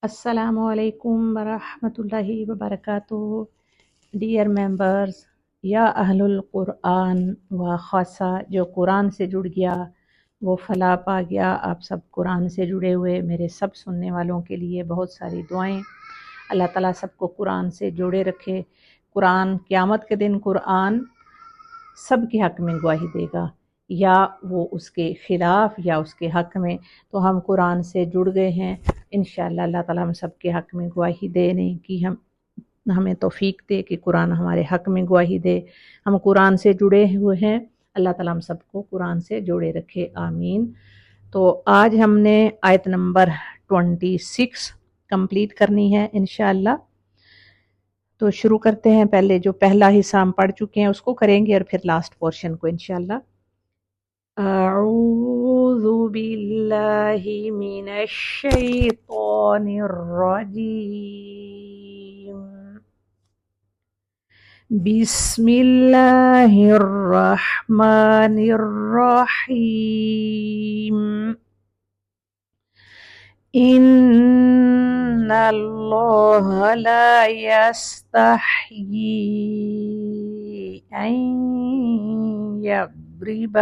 السلام علیکم ورحمۃ اللہ وبرکاتہ. ڈیئر ممبرز یا اہل القرآن و خاصہ جو قرآن سے جڑ گیا وہ فلاح پا گیا. آپ سب قرآن سے جڑے ہوئے میرے سب سننے والوں کے لیے بہت ساری دعائیں. اللہ تعالیٰ سب کو قرآن سے جوڑے رکھے. قرآن قیامت کے دن قرآن سب کے حق میں گواہی دے گا، یا وہ اس کے خلاف یا اس کے حق میں. تو ہم قرآن سے جڑ گئے ہیں، انشاءاللہ اللہ تعالیٰ ہم سب کے حق میں گواہی دینے کی ہمیں توفیق دے کہ قرآن ہمارے حق میں گواہی دے. ہم قرآن سے جڑے ہوئے ہیں، اللہ تعالیٰ ہم سب کو قرآن سے جوڑے رکھے، آمین. تو آج ہم نے آیت نمبر 26 کمپلیٹ کرنی ہے انشاءاللہ. تو شروع کرتے ہیں. پہلے جو پہلا حصہ ہم پڑھ چکے ہیں اس کو کریں گے اور پھر لاسٹ پورشن کو انشاءاللہ. اعوذ باللہ من الشیطان الرجیم. بسم اللہ الرحمن الرحیم. ان اللہ لا یستحیی ان یضرب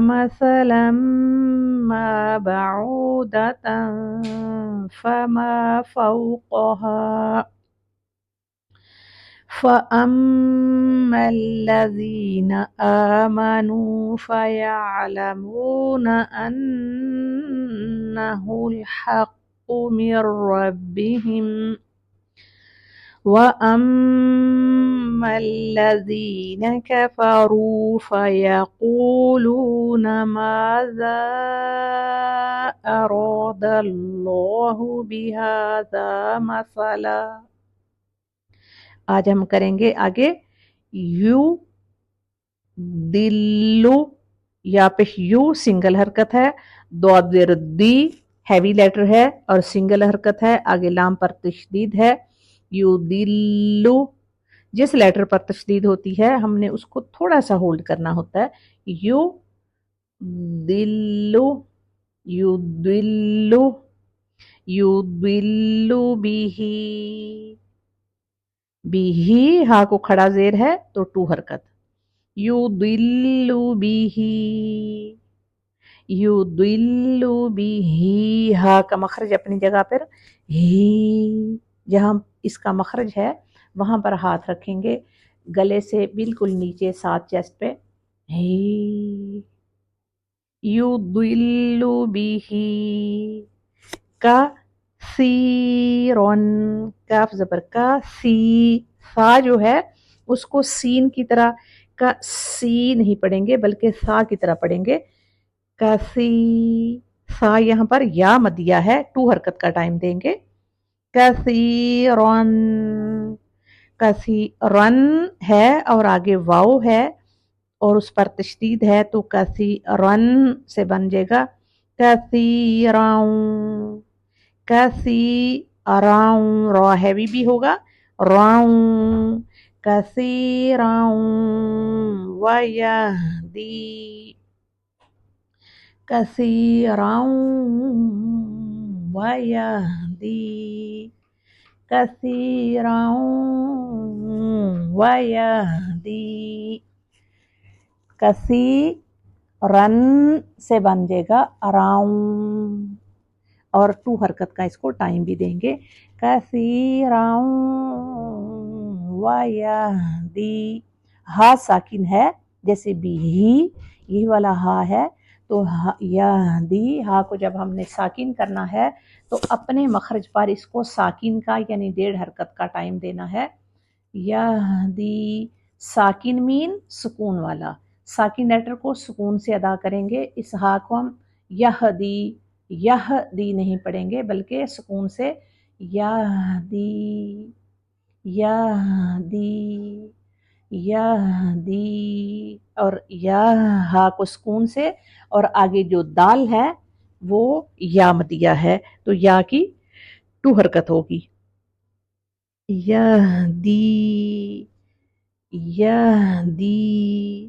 مثلا ما بعودة فما فوقها فأما الذين آمنوا فيعلمون أنه الحق من ربهم وأما الذين كفروا فيقولون ماذا أراد الله بهذا مثلا. آج ہم کریں گے آگے یو دلو، یا پیش یو سنگل حرکت ہے، دو دی ہیوی لیٹر ہے اور سنگل حرکت ہے، آگے لام پر تشدید ہے. یو دلو جس لیٹر پر تشدید ہوتی ہے ہم نے اس کو تھوڑا سا ہولڈ کرنا ہوتا ہے. یو دلو یو دلو یو دلو بیہی. بیہی ہا کو کھڑا زیر ہے تو ٹو حرکت. یضل بیہی یضل بیہی. ہا کا مخرج اپنی جگہ پر، ہی جہاں اس کا مخرج ہے وہاں پر ہاتھ رکھیں گے گلے سے بالکل نیچے ساتھ چیسٹ پہ. ہی یضل بیہی. کا سیرون، کاف زبر کا سی. سا جو ہے اس کو سین کی طرح کا سی نہیں پڑھیں گے بلکہ سا کی طرح پڑھیں گے. کا سی. سا یہاں پر یا مدیہ ہے، ٹو حرکت کا ٹائم دیں گے. کثیرن. کثیرن ہے اور آگے واو ہے اور اس پر تشدید ہے تو کثیرن سے بن جائے گا کثیرن. کثیرن را ہیوی بھی ہوگا، راؤں. کثیرن ویہدی. کثیرن ویہدی. کثیرن ویہدی. کثیرن سے بن جائے گا اراؤں، اور ٹو حرکت کا اس کو ٹائم بھی دیں گے. کثیرن ویہدی. ہا ساکن ہے جیسے بھی ہی، یہ والا ہا ہے تو یہدی. ہا کو جب ہم نے ساکن کرنا ہے تو اپنے مخرج پر اس کو ساکن کا یعنی 1.5 حرکت کا ٹائم دینا ہے. یہدی. ساکن مین سکون والا، ساکن لیٹر کو سکون سے ادا کریں گے. اس ہا کو ہم یہدی یہدی نہیں پڑھیں گے بلکہ سکون سے یہدی یہدی یہدی. اور یا ہا کو سکون سے، اور آگے جو دال ہے وہ یا مدیہ ہے تو یا کی 2 حرکت ہوگی. یہدی یہدی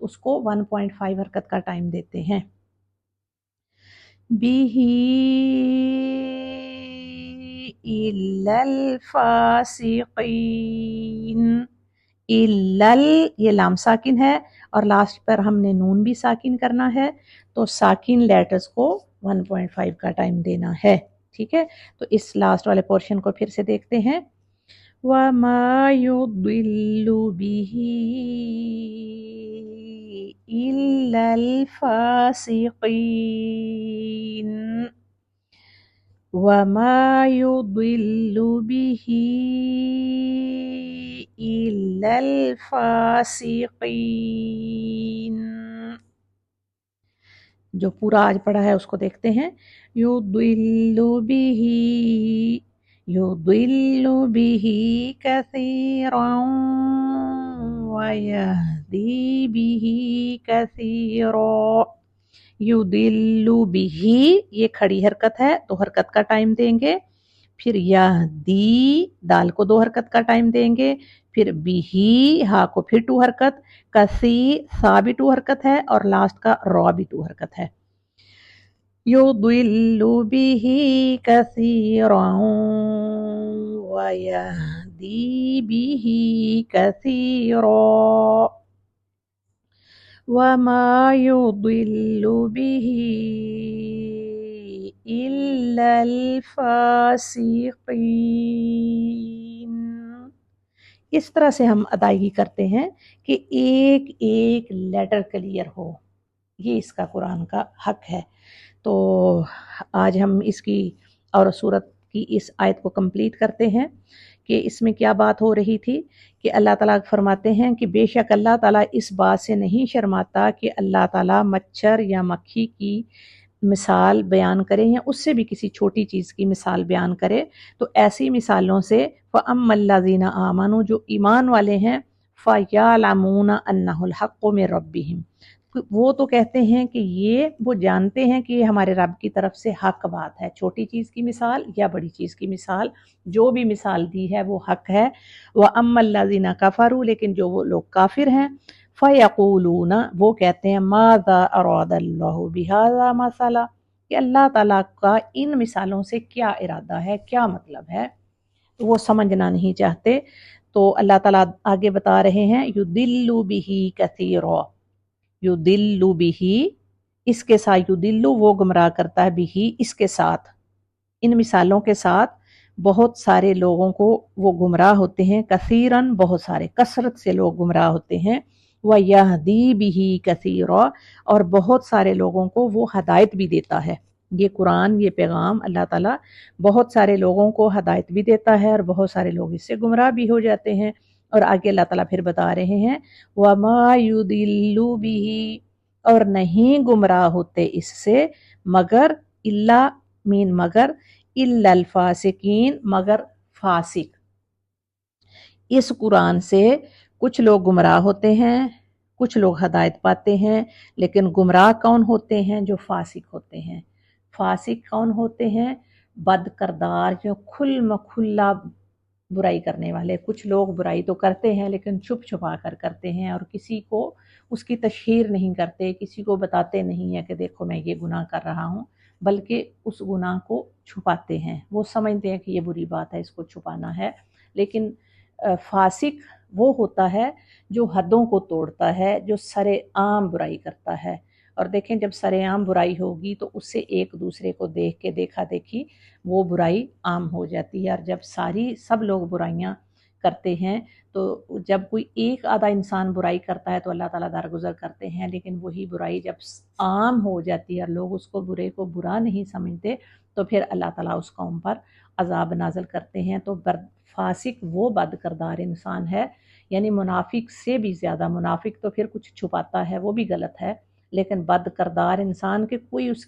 اس کو 1.5 حرکت کا ٹائم دیتے ہیں. بیہی الا الفاسقین، الل یہ لام ساکن ہے اور لاسٹ پر ہم نے نون بھی ساکن کرنا ہے، تو ساکن لیٹرز کو 1.5 کا ٹائم دینا ہے. ٹھیک ہے، تو اس لاسٹ والے پورشن کو پھر سے دیکھتے ہیں. وَمَا يُضِلُّ بِهِ إِلَّا الْفَاسِقِينَ، وَمَا يُضِلُّ بِهِ إِلَّا الْفَاسِقِينَ. جو پورا آج پڑھا ہے اس کو دیکھتے ہیں. يُضِلُّ بِهِ كَثِيرًا وَيَهْدِي بِهِ كَثِيرًا. يُضِلُّ بِهِ یہ کھڑی حرکت ہے، تو حرکت کا ٹائم دیں گے. پھر یہدی دال کو 2 حرکت کا ٹائم دیں گے. پھر بھی ہا کو پھر 2 حرکت، کسی سا بھی 2 حرکت ہے اور لاسٹ کا را بھی 2 حرکت ہے. يُضِلُّ بِهِ كَثِيرًا وَيَهْدِي بِهِ كَثِيرًا وَمَا يُضِلُّ بِهِ إِلَّا الْفَاسِقِينَ. اس طرح سے ہم ادائیگی کرتے ہیں کہ ایک ایک لیٹر کلیئر ہو، یہ اس کا قرآن کا حق ہے. تو آج ہم اس کی اور سورت کی اس آیت کو کمپلیٹ کرتے ہیں کہ اس میں کیا بات ہو رہی تھی کہ اللہ تعالیٰ فرماتے ہیں کہ بے شک اللہ تعالیٰ اس بات سے نہیں شرماتا کہ اللہ تعالیٰ مچھر یا مکھی کی مثال بیان کرے یا اس سے بھی کسی چھوٹی چیز کی مثال بیان کرے. تو ایسی مثالوں سے فَأَمَّا الَّذِينَ آمَنُوا جو ایمان والے ہیں فَيَعْلَمُونَ أَنَّهُ الْحَقُّ مِنْ رَبِّهِمْ، وہ تو کہتے ہیں کہ وہ جانتے ہیں کہ یہ ہمارے رب کی طرف سے حق بات ہے، چھوٹی چیز کی مثال یا بڑی چیز کی مثال، جو بھی مثال دی ہے وہ حق ہے. وَأَمَّا الَّذِينَ كَفَرُوا لیکن جو وہ لوگ کافر ہیں فَيَقُولُونَ وہ کہتے ہیں مَاذَا أَرَادَ اللَّهُ بِهَذَا مَثَلًا کہ اللہ تعالیٰ کا ان مثالوں سے کیا ارادہ ہے، کیا مطلب ہے، تو وہ سمجھنا نہیں چاہتے. تو اللہ تعالیٰ آگے بتا رہے ہیں يُضِلُّ بِهِ كَثِيرًا، يُضِلُّ بِهِ اس کے ساتھ، يُضِلُّ وہ گمراہ کرتا ہے، بِهِ اس کے ساتھ، ان مثالوں کے ساتھ بہت سارے لوگوں کو وہ گمراہ ہوتے ہیں. کثیراً بہت سارے، کثرت سے لوگ گمراہ ہوتے ہیں. وَيَهْدِي بِهِ كَثِيرًا اور بہت سارے لوگوں کو وہ ہدایت بھی دیتا ہے. یہ قرآن، یہ پیغام اللہ تعالیٰ بہت سارے لوگوں کو ہدایت بھی دیتا ہے اور بہت سارے لوگ اس سے گمراہ بھی ہو جاتے ہیں. اور آگے اللہ تعالیٰ پھر بتا رہے ہیں وَمَا يُضِلُّ بِهِ اور نہیں گمراہ ہوتے اس سے مگر اللہ مین مگر الا الفاسقین مگر فاسق. اس قرآن سے کچھ لوگ گمراہ ہوتے ہیں، کچھ لوگ ہدایت پاتے ہیں، لیکن گمراہ کون ہوتے ہیں؟ جو فاسق ہوتے ہیں. فاسق کون ہوتے ہیں؟ بد کردار، جو کھلا برائی کرنے والے. کچھ لوگ برائی تو کرتے ہیں لیکن چھپ چھپا کر کرتے ہیں اور کسی کو اس کی تشہیر نہیں کرتے، کسی کو بتاتے نہیں ہیں کہ دیکھو میں یہ گناہ کر رہا ہوں، بلکہ اس گناہ کو چھپاتے ہیں. وہ سمجھتے ہیں کہ یہ بری بات ہے، اس کو چھپانا ہے. لیکن فاسق وہ ہوتا ہے جو حدوں کو توڑتا ہے، جو سر عام برائی کرتا ہے. اور دیکھیں جب سر عام برائی ہوگی تو اس سے ایک دوسرے کو دیکھ کے دیکھا دیکھی وہ برائی عام ہو جاتی ہے. اور جب سب لوگ برائیاں کرتے ہیں تو جب کوئی ایک آدھا انسان برائی کرتا ہے تو اللہ تعالیٰ درگزر کرتے ہیں، لیکن وہی برائی جب عام ہو جاتی ہے اور لوگ اس کو برے کو برا نہیں سمجھتے تو پھر اللہ تعالیٰ اس قوم پر عذاب نازل کرتے ہیں. تو فاسق وہ بد کردار انسان ہے، یعنی منافق سے بھی زیادہ. منافق تو پھر کچھ چھپاتا ہے، وہ بھی غلط ہے، لیکن بد کردار انسان کے کوئی اس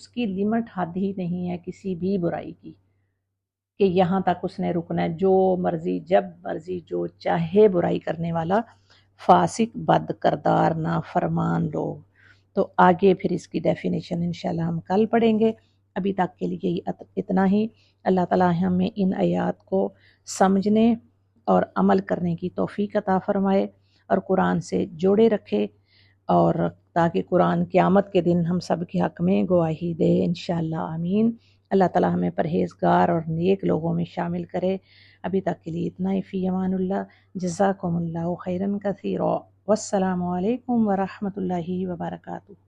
کی لمٹ حد ہی نہیں ہے کسی بھی برائی کی کہ یہاں تک اس نے رکنا ہے، جو مرضی جب مرضی جو چاہے برائی کرنے والا فاسق بد کردار نافرمان لوگ. تو آگے پھر اس کی ڈیفینیشن انشاءاللہ ہم کل پڑھیں گے. ابھی تک کے لیے اتنا ہی. اللہ تعالیٰ ہمیں ان آیات کو سمجھنے اور عمل کرنے کی توفیق عطا فرمائے اور قرآن سے جوڑے رکھے. اور تاکہ قرآن قیامت کے دن ہم سب کے حق میں گواہی دے انشاءاللہ آمین۔ اللہ تعالی ہمیں پرہیزگار اور نیک لوگوں میں شامل کرے۔ ابھی تک کے لیے اتنا ہی، فی امان اللہ، جزاکم اللہ خیرا کثیرا، والسلام علیکم ورحمۃ اللہ وبرکاتہ۔